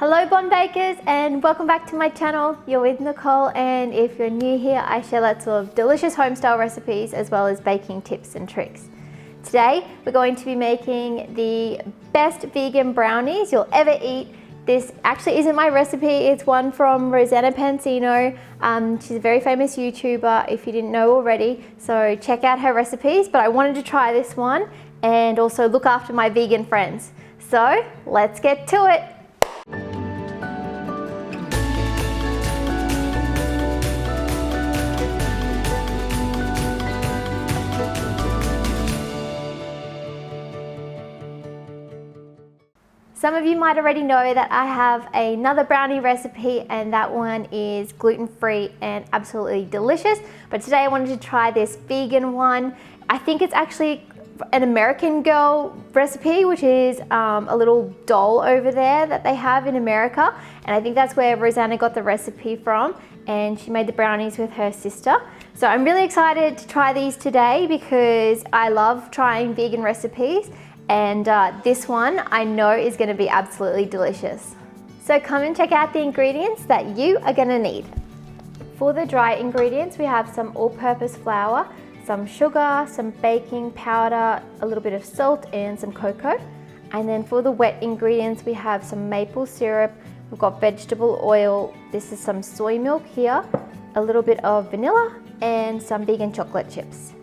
Hello Bon Bakers, and welcome back to my channel. You're with Nicole, and if you're new here, I share lots of delicious homestyle recipes as well as baking tips and tricks. Today we're going to be making the best vegan brownies you'll ever eat. This actually isn't my recipe, it's one from Rosanna Pansino. She's a very famous YouTuber if you didn't know already, so check out her recipes, but I wanted to try this one and also look after my vegan friends. So let's get to it. Some of you might already know that I have another brownie recipe, and that one is gluten-free and absolutely delicious. But today I wanted to try this vegan one. I think it's actually an American Girl recipe, which is a little doll over there that they have in America. And I think that's where Rosanna got the recipe from, and she made the brownies with her sister. So I'm really excited to try these today because I love trying vegan recipes. And this one I know is going to be absolutely delicious. So come and check out the ingredients that you are going to need. For the dry ingredients, we have some all-purpose flour, some sugar, some baking powder, a little bit of salt and some cocoa. And then for the wet ingredients, we have some maple syrup, we've got vegetable oil, this is some soy milk here, a little bit of vanilla and some vegan chocolate chips.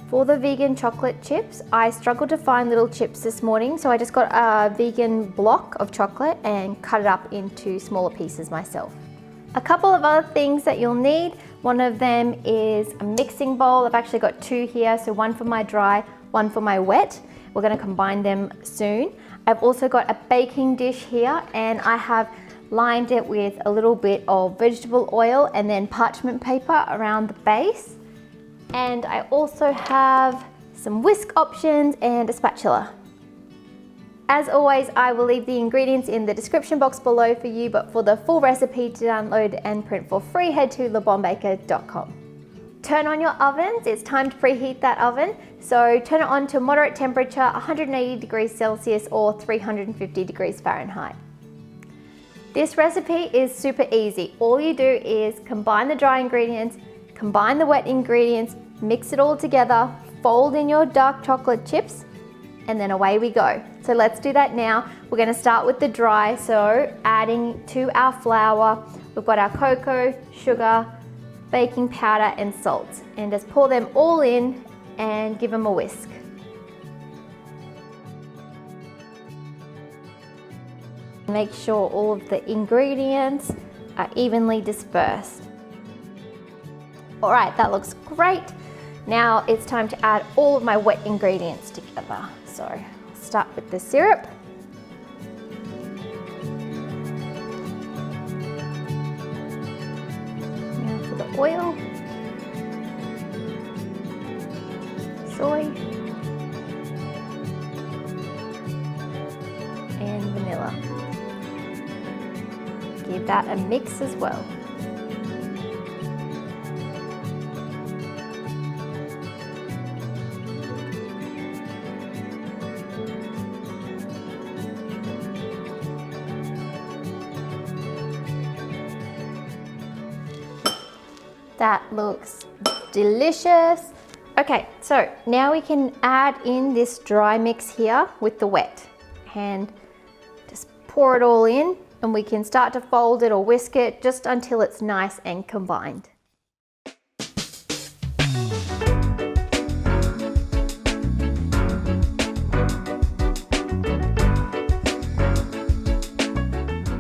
For the vegan chocolate chips, I struggled to find little chips this morning, so I just got a vegan block of chocolate and cut it up into smaller pieces myself. A couple of other things that you'll need. One of them is a mixing bowl. I've actually got two here, so one for my dry, one for my wet. We're going to combine them soon. I've also got a baking dish here, and I have lined it with a little bit of vegetable oil and then parchment paper around the base. And I also have some whisk options and a spatula. As always, I will leave the ingredients in the description box below for you, but for the full recipe to download and print for free, head to lebonbaker.com. Turn on your ovens. It's time to preheat that oven. So turn it on to moderate temperature, 180 degrees Celsius or 350 degrees Fahrenheit. This recipe is super easy. All you do is combine the dry ingredients, combine the wet ingredients, mix it all together, fold in your dark chocolate chips, and then away we go. So let's do that now. We're going to start with the dry, so adding to our flour, we've got our cocoa, sugar, baking powder and salt, and just pour them all in and give them a whisk. Make sure all of the ingredients are evenly dispersed. All right, that looks great. Now it's time to add all of my wet ingredients together. So I'll start with the syrup. Now for the oil, soy, and vanilla. Give that a mix as well. That looks delicious. Okay, so now we can add in this dry mix here with the wet, and just pour it all in, and we can start to fold it or whisk it just until it's nice and combined.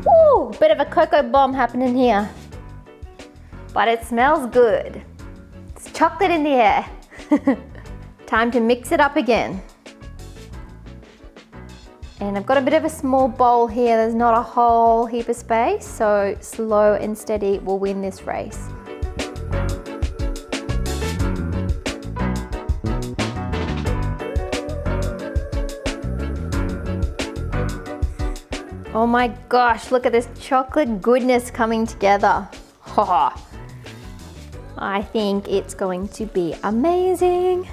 Woo, bit of a cocoa bomb happening here. But it smells good. It's chocolate in the air. Time to mix it up again. And I've got a bit of a small bowl here. There's not a whole heap of space, so slow and steady will win this race. Oh my gosh, look at this chocolate goodness coming together. I think it's going to be amazing.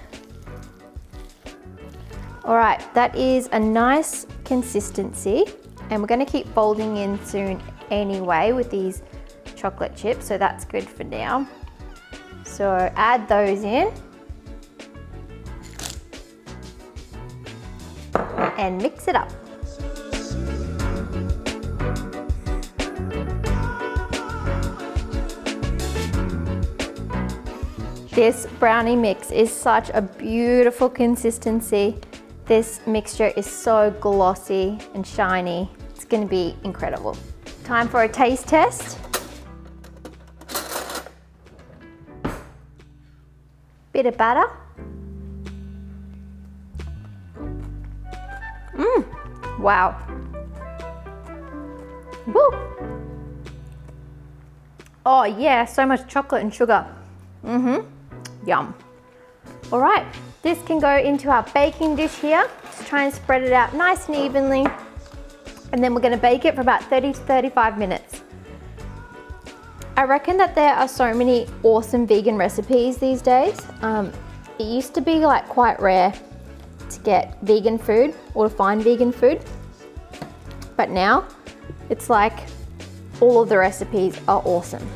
All right, that is a nice consistency. And we're gonna keep folding in soon anyway with these chocolate chips, so that's good for now. So add those in. And mix it up. This brownie mix is such a beautiful consistency. This mixture is so glossy and shiny. It's gonna be incredible. Time for a taste test. Bit of batter. Wow. Woo. Oh yeah, so much chocolate and sugar. Yum. All right, this can go into our baking dish here. Just try and spread it out nice and evenly. And then we're gonna bake it for about 30 to 35 minutes. I reckon that there are so many awesome vegan recipes these days. It used to be like quite rare to get vegan food or to find vegan food. But now it's like all of the recipes are awesome.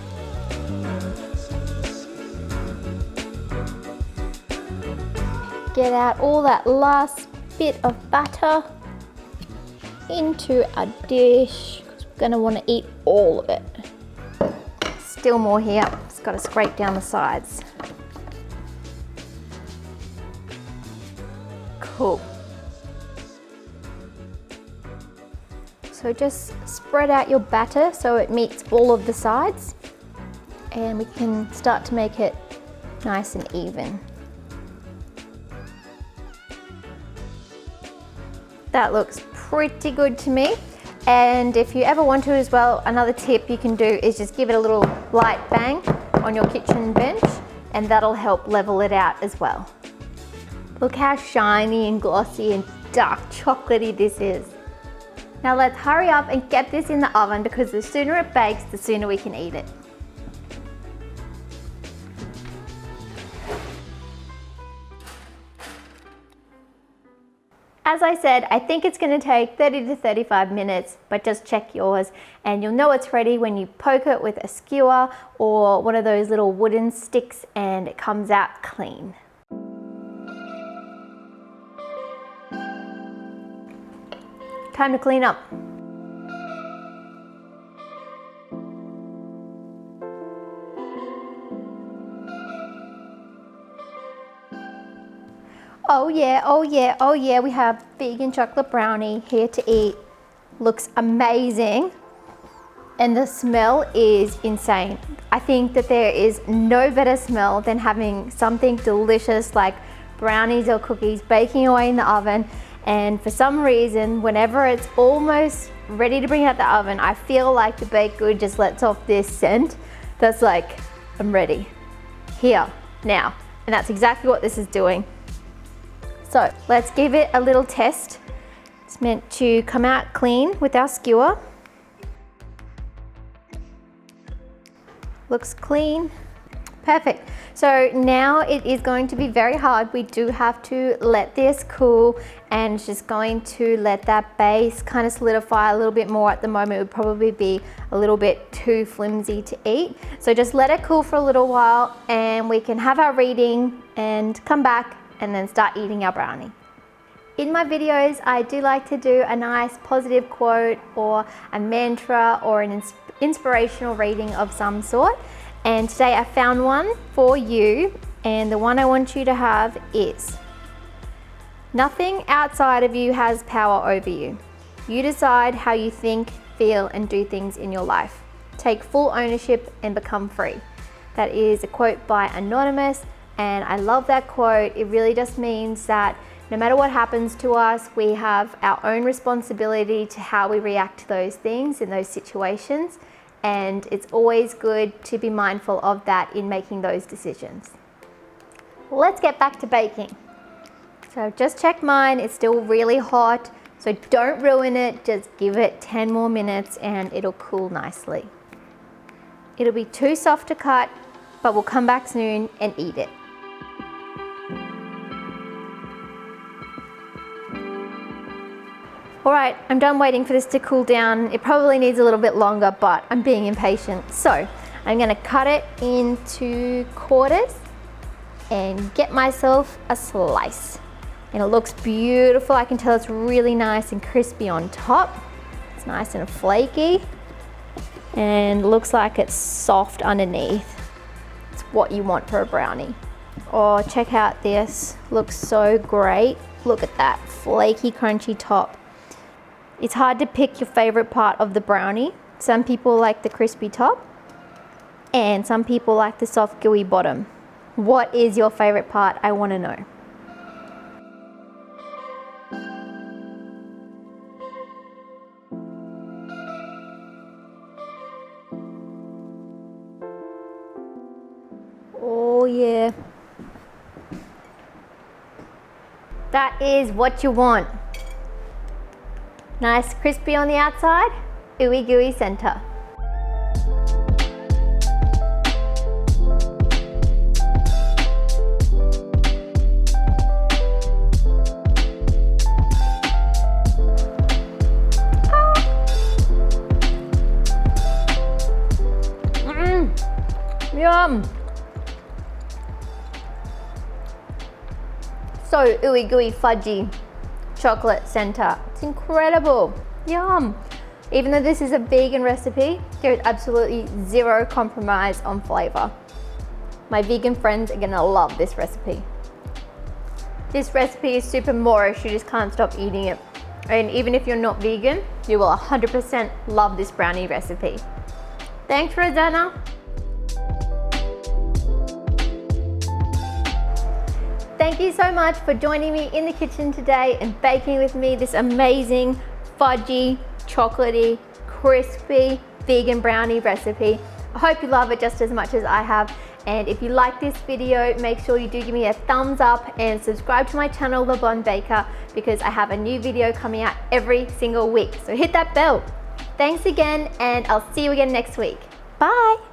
Get out all that last bit of batter into a dish, because we're gonna wanna eat all of it. Still more here, just gotta scrape down the sides. Cool. So just spread out your batter so it meets all of the sides, and we can start to make it nice and even. That looks pretty good to me. And if you ever want to as well, another tip you can do is just give it a little light bang on your kitchen bench, and that'll help level it out as well. Look how shiny and glossy and dark chocolatey this is. Now let's hurry up and get this in the oven, because the sooner it bakes, the sooner we can eat it. As I said, I think it's going to take 30 to 35 minutes, but just check yours and you'll know it's ready when you poke it with a skewer or one of those little wooden sticks and it comes out clean. Time to clean up. Oh yeah, oh yeah, oh yeah, we have vegan chocolate brownie here to eat. Looks amazing. And the smell is insane. I think that there is no better smell than having something delicious like brownies or cookies baking away in the oven. And for some reason, whenever it's almost ready to bring out the oven, I feel like the baked good just lets off this scent that's like, I'm ready. Here, now. And that's exactly what this is doing. So let's give it a little test. It's meant to come out clean with our skewer. Looks clean. Perfect. So now it is going to be very hard. We do have to let this cool, and it's just going to let that base kind of solidify a little bit more. At the moment it would probably be a little bit too flimsy to eat. So just let it cool for a little while and we can have our reading and come back and then start eating our brownie. In my videos, I do like to do a nice positive quote or a mantra or an inspirational reading of some sort. And today I found one for you, and the one I want you to have is, nothing outside of you has power over you. You decide how you think, feel, and do things in your life. Take full ownership and become free. That is a quote by Anonymous. And I love that quote. It really just means that no matter what happens to us, we have our own responsibility to how we react to those things in those situations. And it's always good to be mindful of that in making those decisions. Let's get back to baking. So just check mine, it's still really hot. So don't ruin it, just give it 10 more minutes and it'll cool nicely. It'll be too soft to cut, but we'll come back soon and eat it. All right, I'm done waiting for this to cool down. It probably needs a little bit longer, but I'm being impatient. So I'm gonna cut it into quarters and get myself a slice. And it looks beautiful. I can tell it's really nice and crispy on top. It's nice and flaky. And looks like it's soft underneath. It's what you want for a brownie. Oh, check out this. Looks so great. Look at that flaky, crunchy top. It's hard to pick your favorite part of the brownie. Some people like the crispy top and some people like the soft, gooey bottom. What is your favorite part? I want to know. Oh yeah. That is what you want. Nice crispy on the outside, ooey gooey center. Yum! So ooey gooey fudgy chocolate center. It's incredible. Yum! Even though this is a vegan recipe, there is absolutely zero compromise on flavor. My vegan friends are gonna love this recipe. This recipe is super Moorish, you just can't stop eating it. And even if you're not vegan, you will 100% love this brownie recipe. Thanks, Rosanna. Thank you so much for joining me in the kitchen today and baking with me this amazing fudgy, chocolatey, crispy vegan brownie recipe. I hope you love it just as much as I have. And if you like this video, make sure you do give me a thumbs up and subscribe to my channel, The Blonde Baker, because I have a new video coming out every single week. So hit that bell. Thanks again, and I'll see you again next week. Bye.